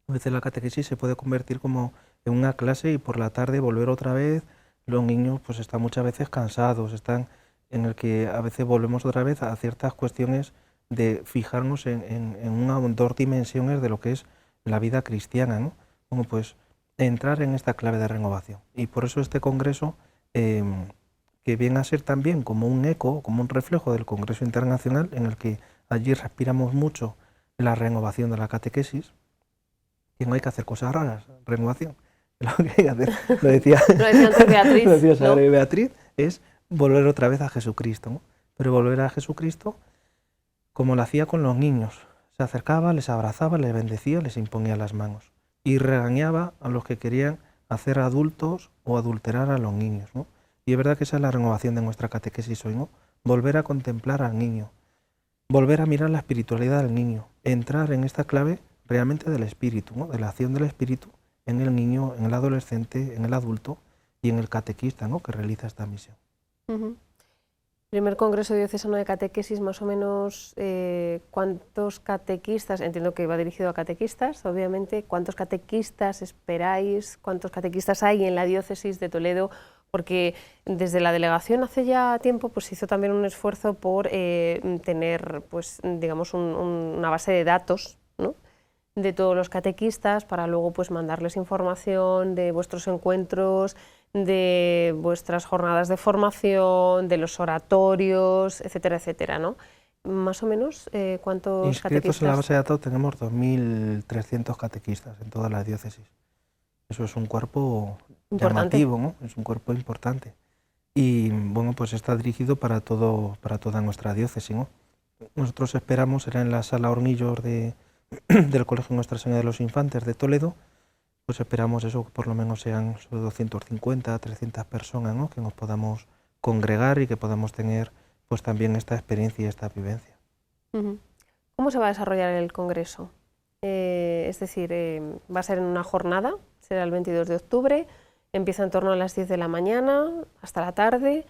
a veces la catequesis se puede convertir como en una clase y por la tarde volver otra vez. Los niños pues están muchas veces cansados, están en el que a veces volvemos otra vez a ciertas cuestiones de fijarnos en una o dos dimensiones de lo que es la vida cristiana, ¿no? Bueno, pues entrar en esta clave de renovación. Y por eso este congreso, que viene a ser también como un eco, como un reflejo del Congreso Internacional, en el que allí respiramos mucho la renovación de la catequesis, que no hay que hacer cosas raras, renovación. Lo que hay que hacer, lo decía antes Beatriz, lo decía ¿no? Sara y Beatriz, es volver otra vez a Jesucristo, ¿no? Pero volver a Jesucristo como lo hacía con los niños. Se acercaba, les abrazaba, les bendecía, les imponía las manos. Y regañaba a los que querían hacer adultos o adulterar a los niños, ¿no? Y es verdad que esa es la renovación de nuestra catequesis hoy, ¿no? Volver a contemplar al niño, volver a mirar la espiritualidad del niño, entrar en esta clave realmente del espíritu, ¿no? De la acción del espíritu en el niño, en el adolescente, en el adulto y en el catequista, ¿no? Que realiza esta misión. Primer Congreso Diocesano de Catequesis, más o menos, ¿cuántos catequistas? Entiendo que va dirigido a catequistas, obviamente. ¿Cuántos catequistas esperáis? ¿Cuántos catequistas hay en la diócesis de Toledo? Porque desde la delegación hace ya tiempo pues hizo también un esfuerzo por tener, pues, digamos, una base de datos, ¿no?, de todos los catequistas, para luego pues mandarles información de vuestros encuentros, de vuestras jornadas de formación, de los oratorios, etcétera, etcétera, ¿no? Más o menos, ¿cuántos inscritos catequistas? En la base de datos tenemos 2.300 catequistas en toda la diócesis. Eso es un cuerpo Importante. Llamativo, ¿no? Es un cuerpo importante. Y bueno, pues está dirigido para toda nuestra diócesis, ¿no? Nosotros esperamos, era en la sala Hornillos del Colegio Nuestra Señora de los Infantes de Toledo, pues esperamos eso, que por lo menos sean sobre 250, 300 personas, ¿no?, que nos podamos congregar y que podamos tener pues también esta experiencia y esta vivencia. ¿Cómo se va a desarrollar el congreso? Es decir, va a ser en una jornada, será el 22 de octubre, empieza en torno a las 10 de la mañana hasta la tarde.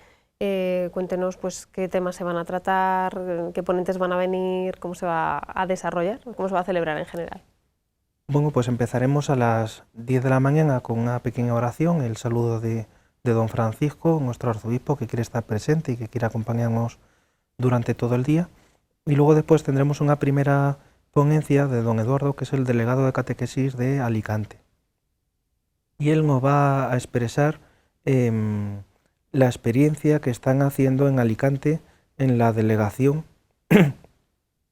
Cuéntenos pues qué temas se van a tratar, qué ponentes van a venir, cómo se va a desarrollar, cómo se va a celebrar en general. Bueno, pues empezaremos a las 10 de la mañana con una pequeña oración, el saludo de don Francisco, nuestro arzobispo, que quiere estar presente y que quiere acompañarnos durante todo el día. Y luego después tendremos una primera ponencia de don Eduardo, que es el delegado de catequesis de Alicante. Y él nos va a expresar la experiencia que están haciendo en Alicante, en la delegación,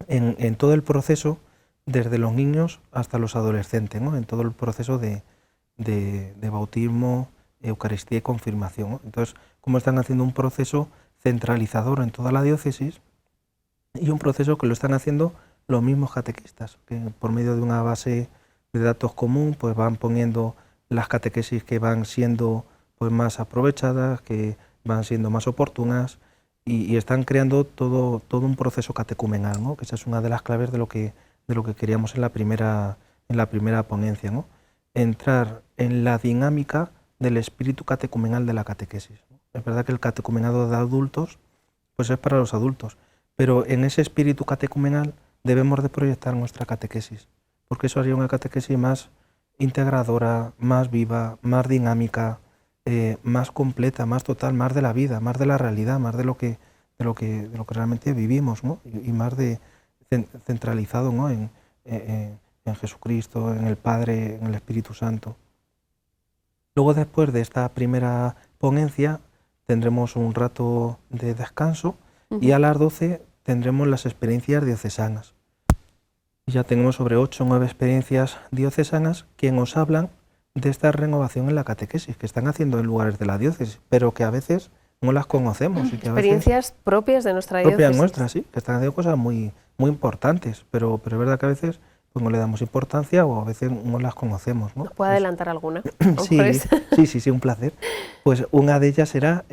en todo el proceso, desde los niños hasta los adolescentes, ¿no?, en todo el proceso de bautismo, Eucaristía y confirmación, ¿no? Entonces, como están haciendo un proceso centralizador en toda la diócesis y un proceso que lo están haciendo los mismos catequistas, que por medio de una base de datos común, pues van poniendo las catequesis que van siendo pues más aprovechadas, que van siendo más oportunas, y están creando todo un proceso catecumenal, ¿no? Que esa es una de las claves de lo que queríamos en la primera ponencia, ¿no? Entrar en la dinámica del espíritu catecumenal de la catequesis, ¿no? Es verdad que el catecumenado de adultos pues es para los adultos, pero en ese espíritu catecumenal debemos de proyectar nuestra catequesis, porque eso haría una catequesis más integradora, más viva, más dinámica, más completa, más total, más de la vida, más de la realidad, más de lo que realmente vivimos, ¿no? Y más centralizado, ¿no? en Jesucristo, en el Padre, en el Espíritu Santo. Luego, después de esta primera ponencia, tendremos un rato de descanso y a las 12 tendremos las experiencias diocesanas. Ya tenemos sobre 8 o 9 experiencias diocesanas que nos hablan de esta renovación en la catequesis que están haciendo en lugares de la diócesis, pero que a veces no las conocemos. Y que experiencias a veces, propias de nuestra diócesis. Propias nuestras, sí, que están haciendo cosas muy importantes, pero es verdad que a veces pues no le damos importancia o a veces no las conocemos, ¿no? ¿Nos puede adelantar alguna? Sí, un placer. Pues una de ellas era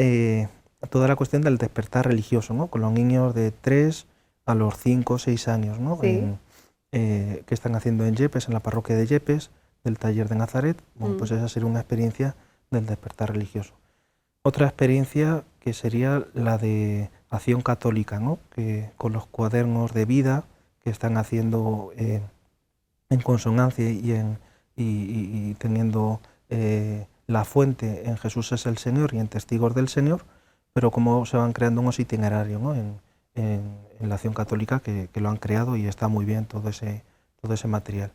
toda la cuestión del despertar religioso, ¿no? Con los niños de 3 a los 5 o 6 años, ¿no? Sí. Que están haciendo en Yepes, en la parroquia de Yepes, del taller de Nazaret. Bueno, pues esa sería una experiencia del despertar religioso. Otra experiencia que sería la de acción católica, ¿no? Que con los cuadernos de vida que están haciendo en consonancia y teniendo la fuente en Jesús es el Señor y en Testigos del Señor, pero cómo se van creando unos itinerarios, ¿no? en la acción católica que lo han creado, y está muy bien todo ese material.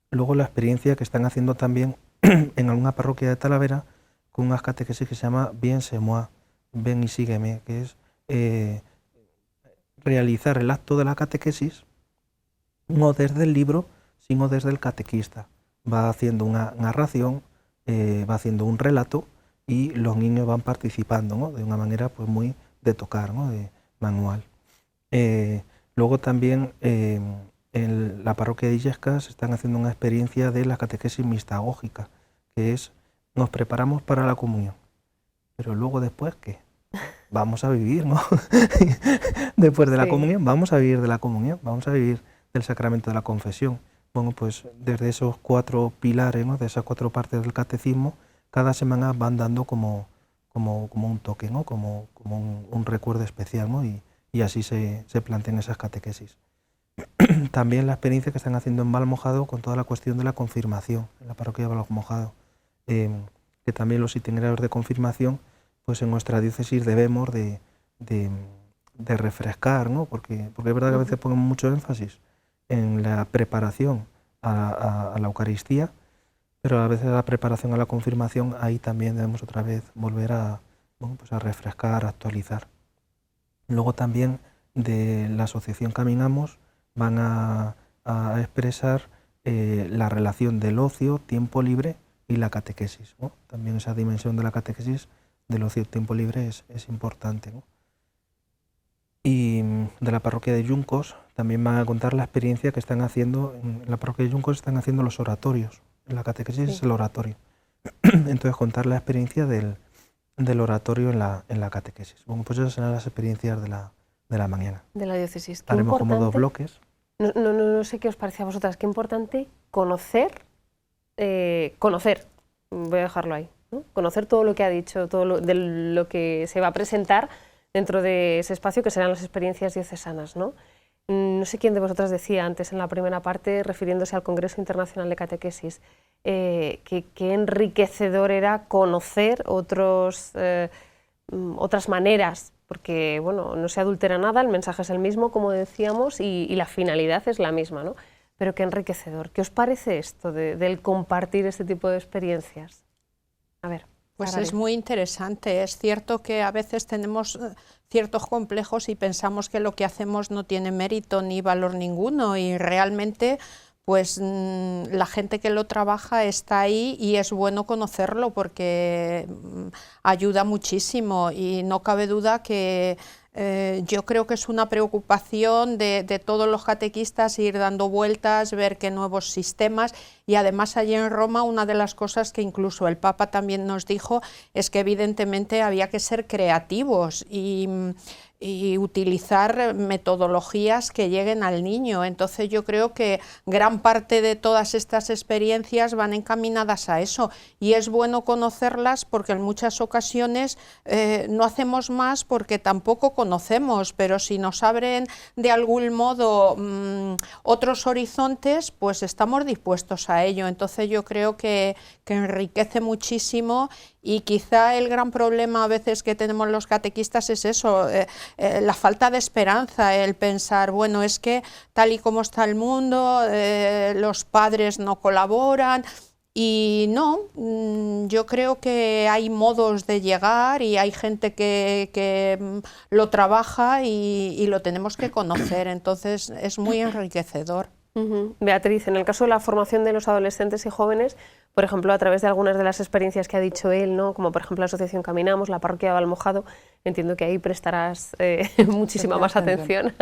Luego la experiencia que están haciendo también en alguna parroquia de Talavera con unas catequesis que se llama Bien c'est moi, ven y sígueme, que es realizar el acto de la catequesis no desde el libro, sino desde el catequista. Va haciendo una narración, va haciendo un relato y los niños van participando, ¿no? De una manera pues muy de tocar, ¿no? De manual. Luego también en la parroquia de Illescas están haciendo una experiencia de la catequesis mistagógica, que es nos preparamos para la comunión, pero luego después ¿qué? Vamos a vivir, ¿no? Después de la comunión vamos a vivir de la comunión, vamos a vivir del sacramento de la confesión. Bueno, pues desde esos 4 pilares, ¿no? De esas 4 partes del catecismo, cada semana van dando como un toque, ¿no? Como un recuerdo especial, ¿no? Y así se plantean esas catequesis. También la experiencia que están haciendo en Valmojado con toda la cuestión de la confirmación, en la parroquia de Valmojado, que también los itinerarios de confirmación, pues en nuestra diócesis debemos de refrescar, ¿no? Porque es verdad que a veces ponemos mucho énfasis en la preparación a la Eucaristía, pero a veces la preparación a la confirmación, ahí también debemos otra vez volver a refrescar, a actualizar. Luego también de la asociación Caminamos van a expresar la relación del ocio, tiempo libre y la catequesis, ¿no? También esa dimensión de la catequesis del ocio y tiempo libre es importante, ¿no? Y de la parroquia de Yuncos también van a contar la experiencia que están haciendo. En la parroquia de Yuncos están haciendo los oratorios. La catequesis es el oratorio. Entonces contar la experiencia del oratorio en la catequesis. Bueno, pues esas serán las experiencias de la mañana. De la diócesis. Haremos como 2 bloques. No sé qué os parece a vosotras. Qué importante conocer, voy a dejarlo ahí, ¿no? Conocer todo lo que ha dicho, de lo que se va a presentar dentro de ese espacio que serán las experiencias diocesanas, ¿no? No sé quién de vosotras decía antes en la primera parte, refiriéndose al Congreso Internacional de Catequesis, que enriquecedor era conocer otras maneras, porque bueno, no se adultera nada, el mensaje es el mismo, como decíamos, y la finalidad es la misma, ¿no? Pero qué enriquecedor. ¿Qué os parece esto del compartir este tipo de experiencias? A ver. Pues es muy interesante. Es cierto que a veces tenemos ciertos complejos y pensamos que lo que hacemos no tiene mérito ni valor ninguno, y realmente pues la gente que lo trabaja está ahí y es bueno conocerlo porque ayuda muchísimo y no cabe duda que yo creo que es una preocupación de todos los catequistas ir dando vueltas, ver qué nuevos sistemas, y además allí en Roma una de las cosas que incluso el Papa también nos dijo es que evidentemente había que ser creativos y utilizar metodologías que lleguen al niño. Entonces yo creo que gran parte de todas estas experiencias van encaminadas a eso y es bueno conocerlas porque en muchas ocasiones no hacemos más porque tampoco conocemos, pero si nos abren de algún modo otros horizontes, pues estamos dispuestos a ello. Entonces yo creo que enriquece muchísimo. Y quizá el gran problema a veces que tenemos los catequistas es eso, la falta de esperanza, el pensar, bueno, es que tal y como está el mundo, los padres no colaboran, y no, yo creo que hay modos de llegar y hay gente que lo trabaja y lo tenemos que conocer, entonces es muy enriquecedor. Beatriz, en el caso de la formación de los adolescentes y jóvenes, por ejemplo, a través de algunas de las experiencias que ha dicho él, ¿no? Como por ejemplo la Asociación Caminamos, la Parroquia de Valmojado, entiendo que ahí prestarás muchísima más atención.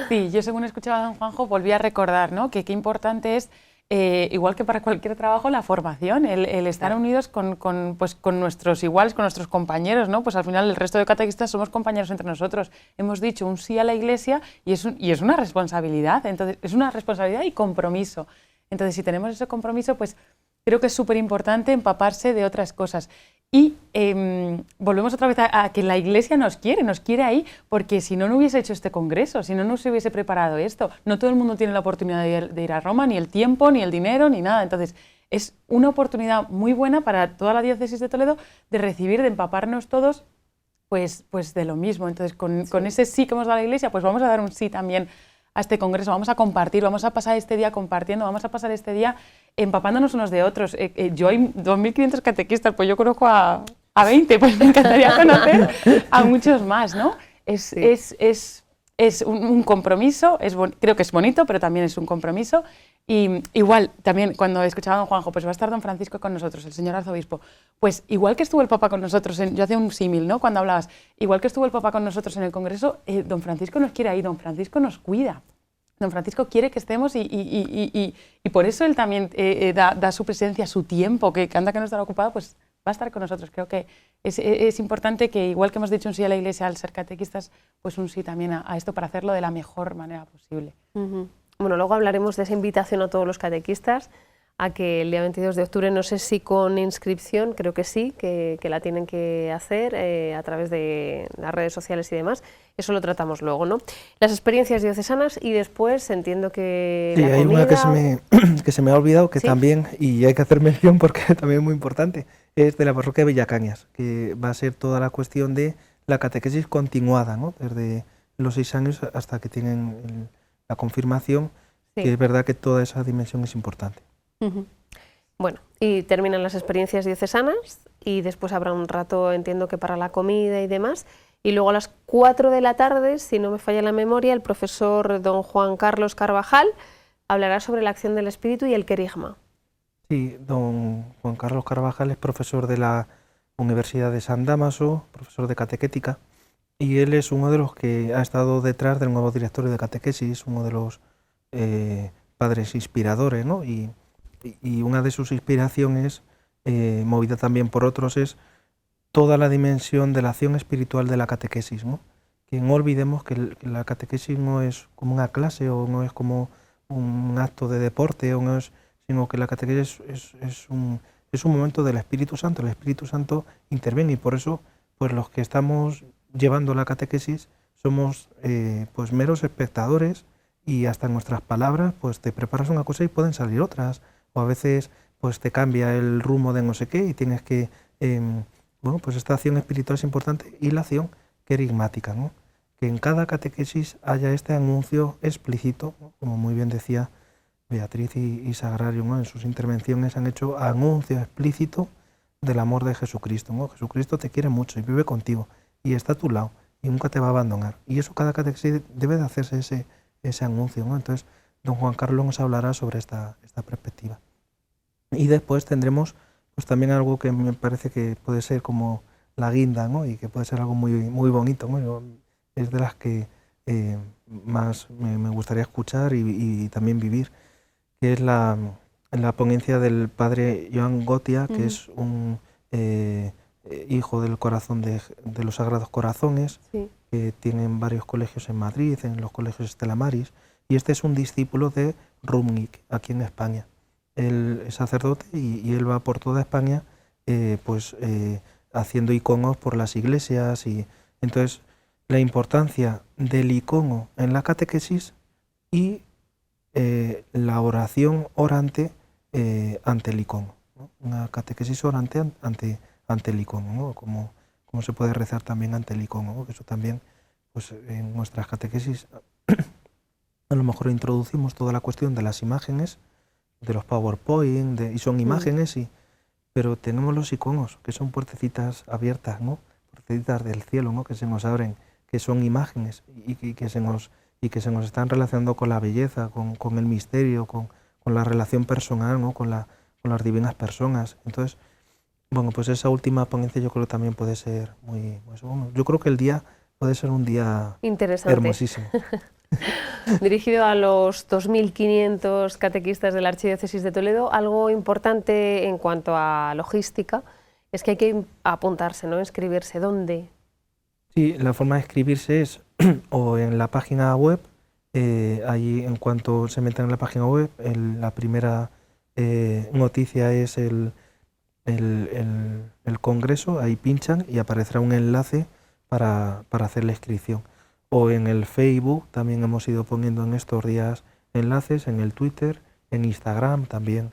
Sí, yo según escuchaba a don Juanjo volví a recordar, ¿no? que qué importante es, igual que para cualquier trabajo, la formación, el estar unidos con nuestros iguales, con nuestros compañeros, ¿no? Pues al final el resto de catequistas somos compañeros entre nosotros. Hemos dicho un sí a la Iglesia y es una responsabilidad, entonces es una responsabilidad y compromiso. Entonces si tenemos ese compromiso, pues creo que es súper importante empaparse de otras cosas. Y volvemos otra vez a que la Iglesia nos quiere ahí, porque si no, no hubiese hecho este congreso, si no, no se hubiese preparado esto. No todo el mundo tiene la oportunidad de ir a Roma, ni el tiempo, ni el dinero, ni nada. Entonces, es una oportunidad muy buena para toda la diócesis de Toledo de recibir, de empaparnos todos, pues de lo mismo. Entonces, con ese sí que hemos dado a la Iglesia, pues vamos a dar un sí también a este congreso, vamos a compartir, vamos a pasar este día compartiendo, vamos a pasar este día empapándonos unos de otros. Yo hay 2.500 catequistas, pues yo conozco a 20, pues me encantaría conocer a muchos más, ¿no? Es un compromiso, creo que es bonito, pero también es un compromiso. Y igual, también cuando escuchaba a don Juanjo, pues va a estar don Francisco con nosotros, el señor arzobispo, pues igual que estuvo el Papa con nosotros, yo hacía un símil, ¿no? Cuando hablabas, igual que estuvo el Papa con nosotros en el Congreso, don Francisco nos quiere ahí, don Francisco nos cuida. Don Francisco quiere que estemos y por eso él también da su presencia, su tiempo, que anda que no estará ocupado, pues va a estar con nosotros. Creo que es importante que, igual que hemos dicho un sí a la Iglesia al ser catequistas, pues un sí también a esto para hacerlo de la mejor manera posible. Bueno, luego hablaremos de esa invitación a todos los catequistas a que el día 22 de octubre, no sé si con inscripción, creo que sí, que la tienen que hacer a través de las redes sociales y demás. Eso lo tratamos luego, ¿no? Las experiencias diocesanas y después entiendo que sí, la hay comida... una que se me ha olvidado, que ¿Sí? también, y hay que hacer mención porque también es muy importante, es de la parroquia de Villacañas, que va a ser toda la cuestión de la catequesis continuada, ¿no? Desde los 6 años hasta que tienen la confirmación, sí. Que es verdad que toda esa dimensión es importante. Bueno, y terminan las experiencias diocesanas y después habrá un rato, entiendo que para la comida y demás, y luego a las 4 de la tarde, si no me falla la memoria, el profesor don Juan Carlos Carvajal hablará sobre la acción del Espíritu y el querigma. Sí, don Juan Carlos Carvajal es profesor de la Universidad de San Dámaso, profesor de catequética, y él es uno de los que ha estado detrás del nuevo directorio de catequesis, uno de los padres inspiradores, ¿no? Y una de sus inspiraciones, movida también por otros, es toda la dimensión de la acción espiritual de la catequesis, ¿no? Que no olvidemos que la catequesis no es como una clase o no es como un acto de deporte, o no es, sino que la catequesis es un momento del Espíritu Santo. El Espíritu Santo interviene y por eso pues los que estamos llevando la catequesis somos pues meros espectadores y hasta en nuestras palabras pues te preparas una cosa y pueden salir otras. O a veces pues te cambia el rumbo de no sé qué y tienes que, bueno, pues esta acción espiritual es importante y la acción querigmática, ¿no? Que en cada catequesis haya este anuncio explícito, ¿no? Como muy bien decía Beatriz y Sagrario, ¿no? En sus intervenciones han hecho anuncio explícito del amor de Jesucristo, ¿no? Jesucristo te quiere mucho y vive contigo y está a tu lado y nunca te va a abandonar. Y eso cada catequesis debe de hacerse ese anuncio, ¿no? Entonces, don Juan Carlos nos hablará sobre esta perspectiva. Y después tendremos pues también algo que me parece que puede ser como la guinda, ¿no? Y que puede ser algo muy, muy bonito, ¿no? Es de las que más me gustaría escuchar y también vivir, que es la ponencia del padre Joan Gotia, que es un hijo del corazón de los Sagrados Corazones, que tienen varios colegios en Madrid, en los colegios Stella Maris, y este es un discípulo de Rumnik, aquí en España. Él es sacerdote y él va por toda España haciendo iconos por las iglesias, y entonces la importancia del icono en la catequesis y la oración orante ante el icono, ¿no? Una catequesis orante ante el icono, ¿no? Como se puede rezar también ante el icono, ¿no? Que eso también, pues en nuestras catequesis a lo mejor introducimos toda la cuestión de las imágenes, de los PowerPoint, y son imágenes, pero tenemos los iconos, que son puertecitas abiertas, ¿no? Puertecitas del cielo, ¿no? Que se nos abren, que son imágenes y que se nos están relacionando con la belleza, con el misterio, con la relación personal, ¿no? Con las divinas personas. Entonces, bueno, pues esa última ponencia yo creo que también puede ser muy bueno, yo creo que el día puede ser un día interesante, hermosísimo. Dirigido a los 2.500 catequistas de la Archidiócesis de Toledo. Algo importante en cuanto a logística es que hay que apuntarse, ¿no? Inscribirse. ¿Dónde? Sí, la forma de inscribirse es o en la página web, allí en cuanto se metan en la página web, la primera noticia es el congreso, ahí pinchan y aparecerá un enlace para hacer la inscripción. O en el Facebook también hemos ido poniendo en estos días enlaces, en el Twitter, en Instagram también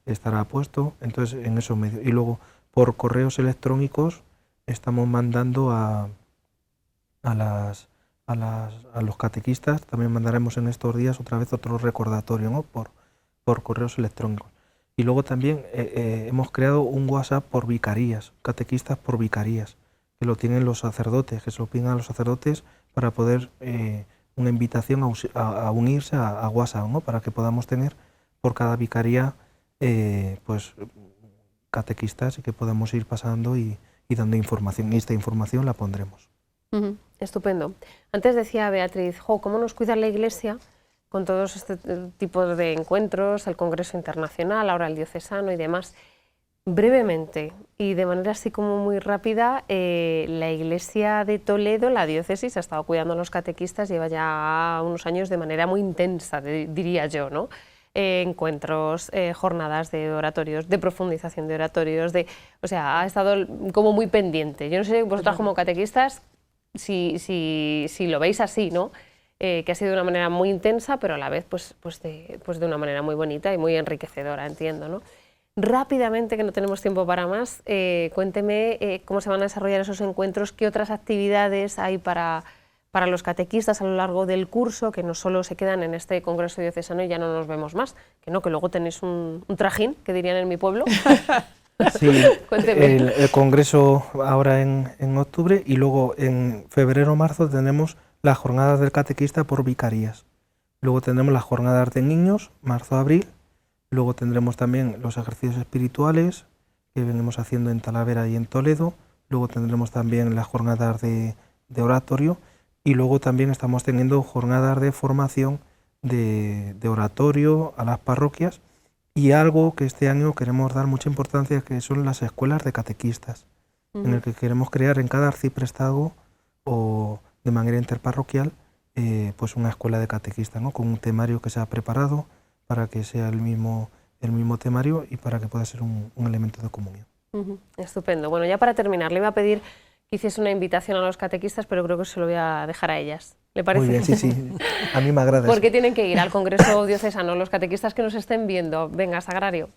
estará puesto, entonces en esos medios. Y luego por correos electrónicos estamos mandando a los catequistas, también mandaremos en estos días otra vez otro recordatorio, ¿no? por correos electrónicos. Y luego también hemos creado un WhatsApp por vicarías, catequistas por vicarías, que lo tienen los sacerdotes, que se lo piden a los sacerdotes para poder una invitación a unirse a WhatsApp, ¿no? Para que podamos tener por cada vicaría pues catequistas y que podamos ir pasando y dando información. Y esta información la pondremos. Estupendo. Antes decía Beatriz, ¿cómo nos cuida la Iglesia con todos este tipo de encuentros, el Congreso Internacional, ahora el diocesano y demás? Brevemente y de manera así como muy rápida, la Iglesia de Toledo, la diócesis, ha estado cuidando a los catequistas, lleva ya unos años de manera muy intensa, diría yo, ¿no? Encuentros, jornadas de oratorios, de profundización de oratorios, o sea, ha estado como muy pendiente. Yo no sé vosotras como catequistas si lo veis así, ¿no? Que ha sido de una manera muy intensa, pero a la vez pues de una manera muy bonita y muy enriquecedora, entiendo, ¿no? Rápidamente, que no tenemos tiempo para más, cuénteme cómo se van a desarrollar esos encuentros, qué otras actividades hay para los catequistas a lo largo del curso, que no solo se quedan en este congreso diocesano y ya no nos vemos más, que luego tenéis un trajín, que dirían en mi pueblo. Sí, el congreso ahora en octubre, y luego en febrero o marzo tenemos las jornadas del catequista por vicarías. Luego tendremos las jornadas de niños, marzo-abril. Luego tendremos también los ejercicios espirituales que venimos haciendo en Talavera y en Toledo. Luego tendremos también las jornadas de oratorio. Y luego también estamos teniendo jornadas de formación de oratorio a las parroquias. Y algo que este año queremos dar mucha importancia, que son las escuelas de catequistas, en el que queremos crear en cada arciprestazgo o de manera interparroquial pues una escuela de catequistas, ¿no? Con un temario que se ha preparado para que sea el mismo temario y para que pueda ser un elemento de comunión. Estupendo. Bueno, ya para terminar, le iba a pedir que hiciese una invitación a los catequistas, pero creo que se lo voy a dejar a ellas. ¿Le parece? Muy bien, sí. A mí me agrada. ¿Por qué tienen que ir al Congreso Diocesano los catequistas que nos estén viendo? Venga, Sagrario.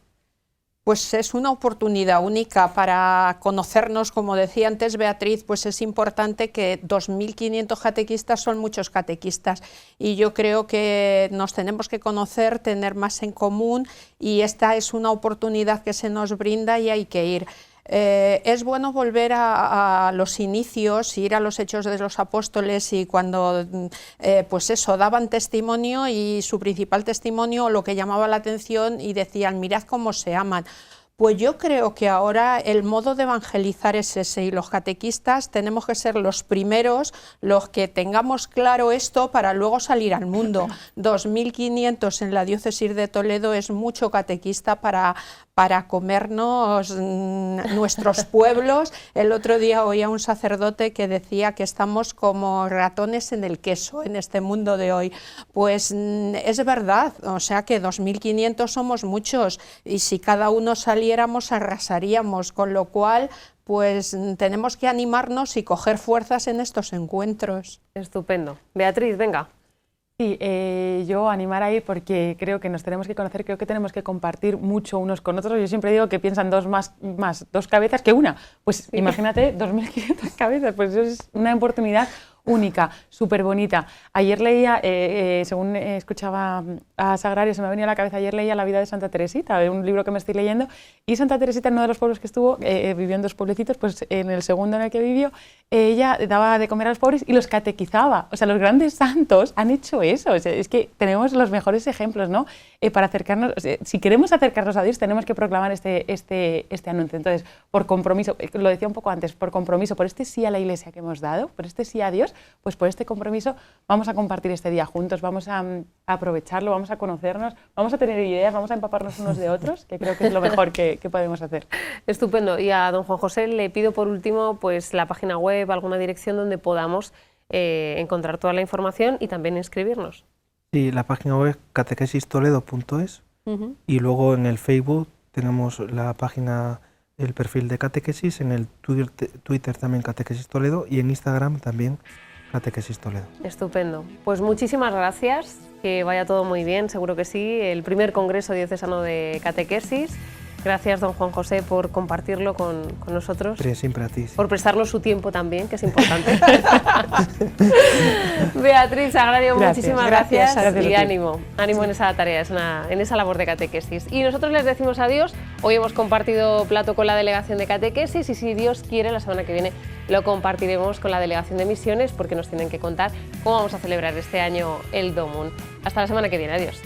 Pues es una oportunidad única para conocernos, como decía antes Beatriz, pues es importante que 2.500 catequistas son muchos catequistas y yo creo que nos tenemos que conocer, tener más en común y esta es una oportunidad que se nos brinda y hay que ir. Es bueno volver a los inicios, ir a los Hechos de los Apóstoles y cuando pues eso, daban testimonio y su principal testimonio lo que llamaba la atención y decían mirad cómo se aman. Pues yo creo que ahora el modo de evangelizar es ese y los catequistas tenemos que ser los primeros, los que tengamos claro esto para luego salir al mundo. 2.500 en la diócesis de Toledo es mucho catequista para comernos nuestros pueblos. El otro día oía a un sacerdote que decía que estamos como ratones en el queso en este mundo de hoy. Pues es verdad, o sea que 2.500 somos muchos y si cada uno saliéramos arrasaríamos, con lo cual pues tenemos que animarnos y coger fuerzas en estos encuentros. Estupendo. Beatriz, venga. Sí, yo animar a ir porque creo que nos tenemos que conocer, creo que tenemos que compartir mucho unos con otros. Yo siempre digo que piensan dos cabezas que una. Pues sí. Imagínate, 2.500 cabezas, pues eso es una oportunidad única, súper bonita. Ayer leía, según escuchaba a Sagrario, se me venía a la cabeza, ayer leía La vida de Santa Teresita, de un libro que me estoy leyendo, y Santa Teresita, en uno de los pueblos que estuvo, vivió en 2 pueblecitos, pues en el segundo en el que vivió, ella daba de comer a los pobres y los catequizaba. O sea, los grandes santos han hecho eso. O sea, es que tenemos los mejores ejemplos, ¿no? Para acercarnos, o sea, si queremos acercarnos a Dios, tenemos que proclamar este anuncio. Entonces, por compromiso, lo decía un poco antes, por compromiso, por este sí a la Iglesia que hemos dado, por este sí a Dios, pues por este compromiso vamos a compartir este día juntos, vamos a aprovecharlo, vamos a conocernos, vamos a tener ideas, vamos a empaparnos unos de otros, que creo que es lo mejor que podemos hacer. Estupendo. Y a don Juan José le pido por último pues la página web, alguna dirección donde podamos encontrar toda la información y también inscribirnos. Sí, la página web es catequesistoledo.es y luego en el Facebook tenemos la página, el perfil de Catequesis, en el Twitter también Catequesis Toledo y en Instagram también Catequesis Toledo. Estupendo. Pues muchísimas gracias, que vaya todo muy bien, seguro que sí, el primer Congreso Diocesano de Catequesis. Gracias, don Juan José, por compartirlo con nosotros. Siempre a ti. Sí. Por prestarnos su tiempo también, que es importante. Beatriz Sagrario, muchísimas gracias y ánimo en esa tarea, en esa labor de catequesis. Y nosotros les decimos adiós. Hoy hemos compartido plato con la delegación de catequesis y si Dios quiere, la semana que viene lo compartiremos con la delegación de misiones porque nos tienen que contar cómo vamos a celebrar este año el Domum. Hasta la semana que viene. Adiós.